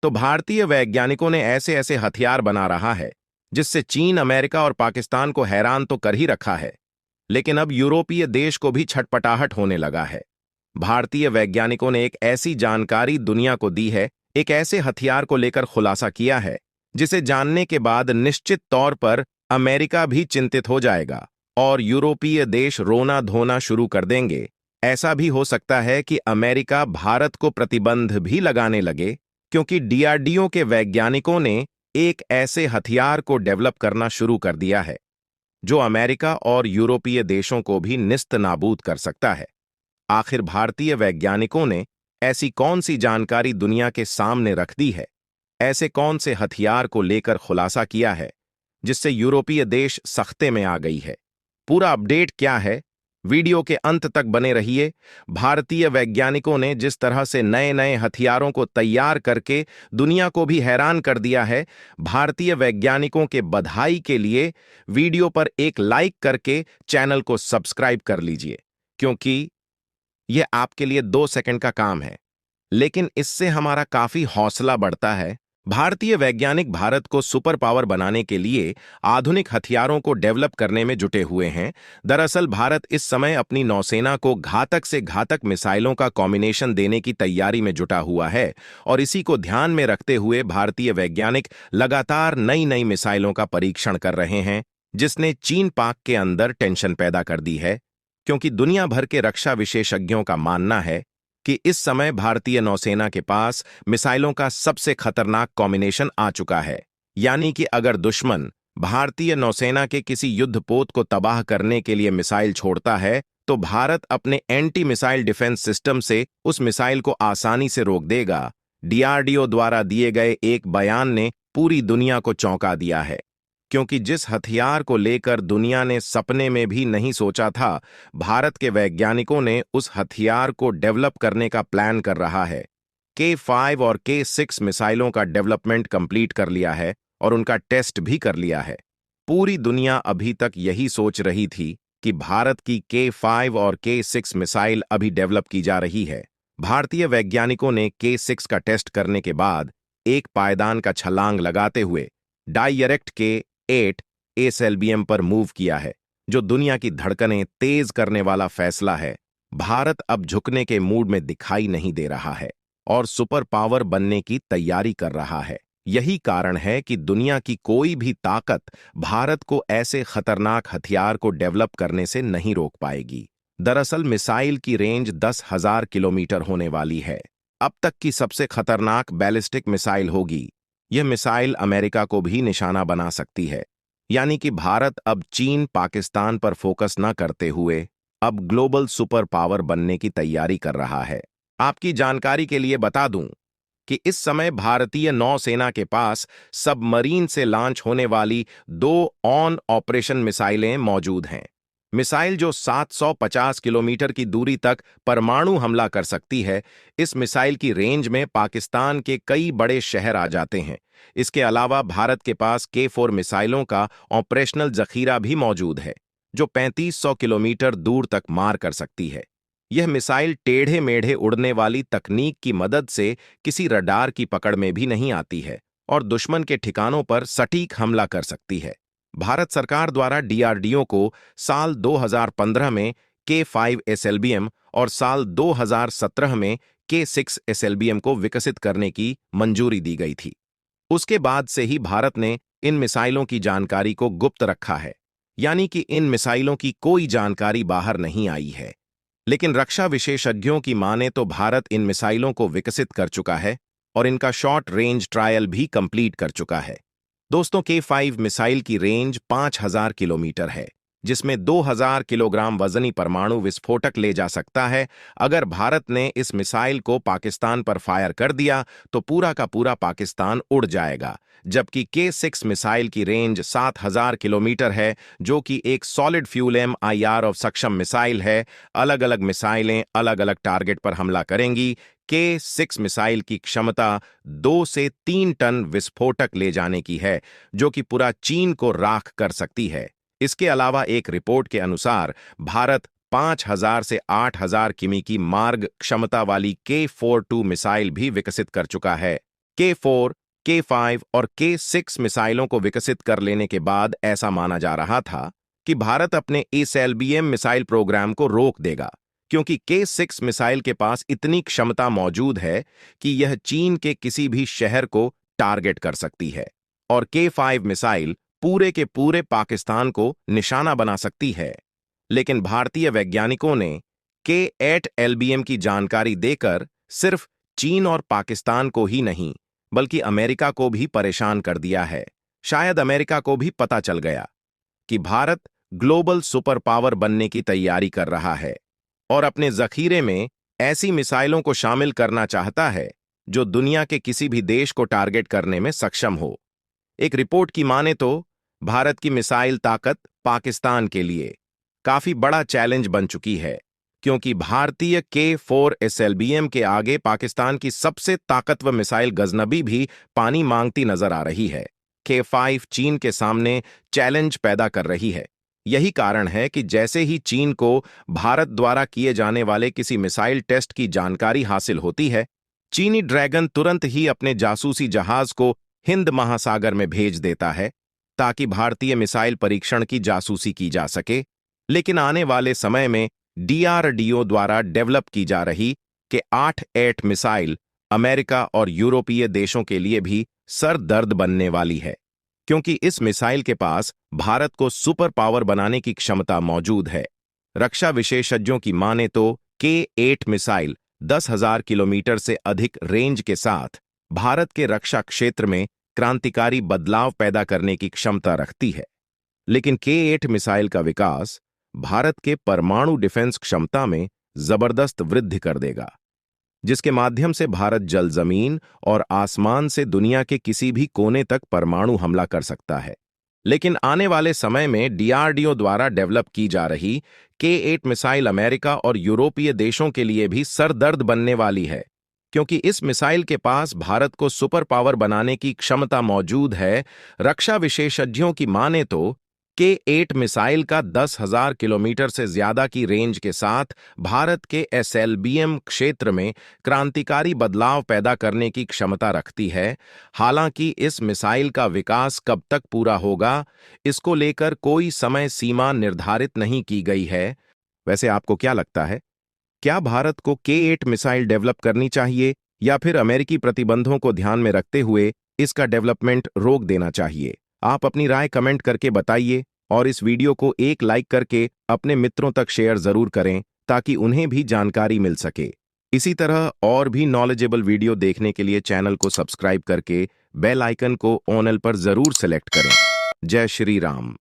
तो भारतीय वैज्ञानिकों ने ऐसे ऐसे हथियार बना रहा है जिससे चीन, अमेरिका और पाकिस्तान को हैरान तो कर ही रखा है, लेकिन अब यूरोपीय देश को भी छटपटाहट होने लगा है। भारतीय वैज्ञानिकों ने एक ऐसी जानकारी दुनिया को दी है, एक ऐसे हथियार को लेकर खुलासा किया है जिसे जानने के बाद निश्चित तौर पर अमेरिका भी चिंतित हो जाएगा और यूरोपीय देश रोना धोना शुरू कर देंगे। ऐसा भी हो सकता है कि अमेरिका भारत को प्रतिबंध भी लगाने लगे, क्योंकि डीआरडीओ के वैज्ञानिकों ने एक ऐसे हथियार को डेवलप करना शुरू कर दिया है जो अमेरिका और यूरोपीय देशों को भी निस्त नाबूद कर सकता है। आखिर भारतीय वैज्ञानिकों ने ऐसी कौन सी जानकारी दुनिया के सामने रख दी है, ऐसे कौन से हथियार को लेकर खुलासा किया है जिससे यूरोपीय देश सख्ते में आ गई है? पूरा अपडेट क्या है, वीडियो के अंत तक बने रहिए। भारतीय वैज्ञानिकों ने जिस तरह से नए नए हथियारों को तैयार करके दुनिया को भी हैरान कर दिया है, भारतीय वैज्ञानिकों के बधाई के लिए वीडियो पर एक लाइक करके चैनल को सब्सक्राइब कर लीजिए, क्योंकि यह आपके लिए 2 सेकंड का काम है, लेकिन इससे हमारा काफी हौसला बढ़ता है। भारतीय वैज्ञानिक भारत को सुपर पावर बनाने के लिए आधुनिक हथियारों को डेवलप करने में जुटे हुए हैं। दरअसल भारत इस समय अपनी नौसेना को घातक से घातक मिसाइलों का कॉम्बिनेशन देने की तैयारी में जुटा हुआ है, और इसी को ध्यान में रखते हुए भारतीय वैज्ञानिक लगातार नई नई मिसाइलों का परीक्षण कर रहे हैं, जिसने चीन पाक के अंदर टेंशन पैदा कर दी है, क्योंकि दुनिया भर के रक्षा विशेषज्ञों का मानना है कि इस समय भारतीय नौसेना के पास मिसाइलों का सबसे खतरनाक कॉम्बिनेशन आ चुका है। यानी कि अगर दुश्मन भारतीय नौसेना के किसी युद्धपोत को तबाह करने के लिए मिसाइल छोड़ता है, तो भारत अपने एंटी मिसाइल डिफेंस सिस्टम से उस मिसाइल को आसानी से रोक देगा। डीआरडीओ द्वारा दिए गए एक बयान ने पूरी दुनिया को चौंका दिया है, क्योंकि जिस हथियार को लेकर दुनिया ने सपने में भी नहीं सोचा था, भारत के वैज्ञानिकों ने उस हथियार को डेवलप करने का प्लान कर रहा है। K5 और K6 मिसाइलों का डेवलपमेंट कंप्लीट कर लिया है और उनका टेस्ट भी कर लिया है। पूरी दुनिया अभी तक यही सोच रही थी कि भारत की K5 और K6 मिसाइल अभी डेवलप की जा रही है। भारतीय वैज्ञानिकों ने K6 का टेस्ट करने के बाद एक पायदान का छलांग लगाते हुए डायरेक्ट K8 एसएलबीएम पर मूव किया है, जो दुनिया की धड़कनें तेज करने वाला फैसला है। भारत अब झुकने के मूड में दिखाई नहीं दे रहा है और सुपर पावर बनने की तैयारी कर रहा है। यही कारण है कि दुनिया की कोई भी ताकत भारत को ऐसे खतरनाक हथियार को डेवलप करने से नहीं रोक पाएगी। दरअसल मिसाइल की रेंज 10,000 किलोमीटर होने वाली है। अब तक की सबसे खतरनाक बैलिस्टिक मिसाइल होगी। यह मिसाइल अमेरिका को भी निशाना बना सकती है। यानी कि भारत अब चीन, पाकिस्तान पर फोकस न करते हुए अब ग्लोबल सुपर पावर बनने की तैयारी कर रहा है। आपकी जानकारी के लिए बता दूं कि इस समय भारतीय नौसेना के पास सबमरीन से लॉन्च होने वाली 2 ऑन ऑपरेशन मिसाइलें मौजूद हैं। मिसाइल जो 750 किलोमीटर की दूरी तक परमाणु हमला कर सकती है। इस मिसाइल की रेंज में पाकिस्तान के कई बड़े शहर आ जाते हैं। इसके अलावा भारत के पास K4 मिसाइलों का ऑपरेशनल जखीरा भी मौजूद है, जो 3500 किलोमीटर दूर तक मार कर सकती है। यह मिसाइल टेढ़े मेढ़े उड़ने वाली तकनीक की मदद से किसी रडार की पकड़ में भी नहीं आती है और दुश्मन के ठिकानों पर सटीक हमला कर सकती है। भारत सरकार द्वारा डीआरडीओ को साल 2015 में K5 एसएलबीएम और साल 2017 में K6 एसएलबीएम को विकसित करने की मंजूरी दी गई थी। उसके बाद से ही भारत ने इन मिसाइलों की जानकारी को गुप्त रखा है, यानी कि इन मिसाइलों की कोई जानकारी बाहर नहीं आई है। लेकिन रक्षा विशेषज्ञों की माने तो भारत इन मिसाइलों को विकसित कर चुका है और इनका शॉर्ट रेंज ट्रायल भी कंप्लीट कर चुका है। दोस्तों, K5 मिसाइल की रेंज 5000 किलोमीटर है, जिसमें 2000 किलोग्राम वजनी परमाणु विस्फोटक ले जा सकता है। अगर भारत ने इस मिसाइल को पाकिस्तान पर फायर कर दिया तो पूरा का पूरा पाकिस्तान उड़ जाएगा। जबकि K6 मिसाइल की रेंज 7000 किलोमीटर है, जो कि एक सॉलिड फ्यूल MIR ऑफ सक्षम मिसाइल है। अलग अलग मिसाइलें अलग अलग टारगेट पर हमला करेंगी। K6 मिसाइल की क्षमता 2 से 3 टन विस्फोटक ले जाने की है, जो कि पूरा चीन को राख कर सकती है। इसके अलावा एक रिपोर्ट के अनुसार भारत 5000 से 8000 किमी की मार्ग क्षमता वाली K42 मिसाइल भी विकसित कर चुका है। K4, K5 और K6 मिसाइलों को विकसित कर लेने के बाद ऐसा माना जा रहा था कि भारत अपने एसएलबीएम मिसाइल प्रोग्राम को रोक देगा, क्योंकि K6 मिसाइल के पास इतनी क्षमता मौजूद है कि यह चीन के किसी भी शहर को टारगेट कर सकती है, और K5 मिसाइल पूरे के पूरे पाकिस्तान को निशाना बना सकती है। लेकिन भारतीय वैज्ञानिकों ने K8 एलबीएम की जानकारी देकर सिर्फ चीन और पाकिस्तान को ही नहीं, बल्कि अमेरिका को भी परेशान कर दिया है। शायद अमेरिका को भी पता चल गया कि भारत ग्लोबल सुपर पावर बनने की तैयारी कर रहा है और अपने जखीरे में ऐसी मिसाइलों को शामिल करना चाहता है जो दुनिया के किसी भी देश को टारगेट करने में सक्षम हो। एक रिपोर्ट की माने तो भारत की मिसाइल ताकत पाकिस्तान के लिए काफी बड़ा चैलेंज बन चुकी है, क्योंकि भारतीय K4 एसएलबीएम के आगे पाकिस्तान की सबसे ताकतवर मिसाइल गजनबी भी पानी मांगती नजर आ रही है। K5 चीन के सामने चैलेंज पैदा कर रही है। यही कारण है कि जैसे ही चीन को भारत द्वारा किए जाने वाले किसी मिसाइल टेस्ट की जानकारी हासिल होती है, चीनी ड्रैगन तुरंत ही अपने जासूसी जहाज को हिंद महासागर में भेज देता है ताकि भारतीय मिसाइल परीक्षण की जासूसी की जा सके। लेकिन आने वाले समय में DRDO द्वारा डेवलप की जा रही K8 मिसाइल अमेरिका और यूरोपीय देशों के लिए भी सर दर्द बनने वाली है, क्योंकि इस मिसाइल के पास भारत को सुपर पावर बनाने की क्षमता मौजूद है। रक्षा विशेषज्ञों की माने तो K8 मिसाइल 10,000 किलोमीटर से अधिक रेंज के साथ भारत के रक्षा क्षेत्र में क्रांतिकारी बदलाव पैदा करने की क्षमता रखती है। लेकिन K8 मिसाइल का विकास भारत के परमाणु डिफेंस क्षमता में जबरदस्त वृद्धि कर देगा, जिसके माध्यम से भारत जल, जमीन और आसमान से दुनिया के किसी भी कोने तक परमाणु हमला कर सकता है। लेकिन आने वाले समय में DRDO द्वारा डेवलप की जा रही K8 मिसाइल अमेरिका और यूरोपीय देशों के लिए भी सरदर्द बनने वाली है, क्योंकि इस मिसाइल के पास भारत को सुपर पावर बनाने की क्षमता मौजूद है। रक्षा विशेषज्ञों की माने तो K8 मिसाइल का 10,000 किलोमीटर से ज्यादा की रेंज के साथ भारत के एसएलबीएम क्षेत्र में क्रांतिकारी बदलाव पैदा करने की क्षमता रखती है। हालांकि इस मिसाइल का विकास कब तक पूरा होगा, इसको लेकर कोई समय सीमा निर्धारित नहीं की गई है। वैसे आपको क्या लगता है, क्या भारत को K8 मिसाइल डेवलप करनी चाहिए या फिर अमेरिकी प्रतिबंधों को ध्यान में रखते हुए इसका डेवलपमेंट रोक देना चाहिए? आप अपनी राय कमेंट करके बताइए और इस वीडियो को एक लाइक करके अपने मित्रों तक शेयर जरूर करें ताकि उन्हें भी जानकारी मिल सके। इसी तरह और भी नॉलेजेबल वीडियो देखने के लिए चैनल को सब्सक्राइब करके बेल आइकन को ऑल पर जरूर सेलेक्ट करें। जय श्री राम।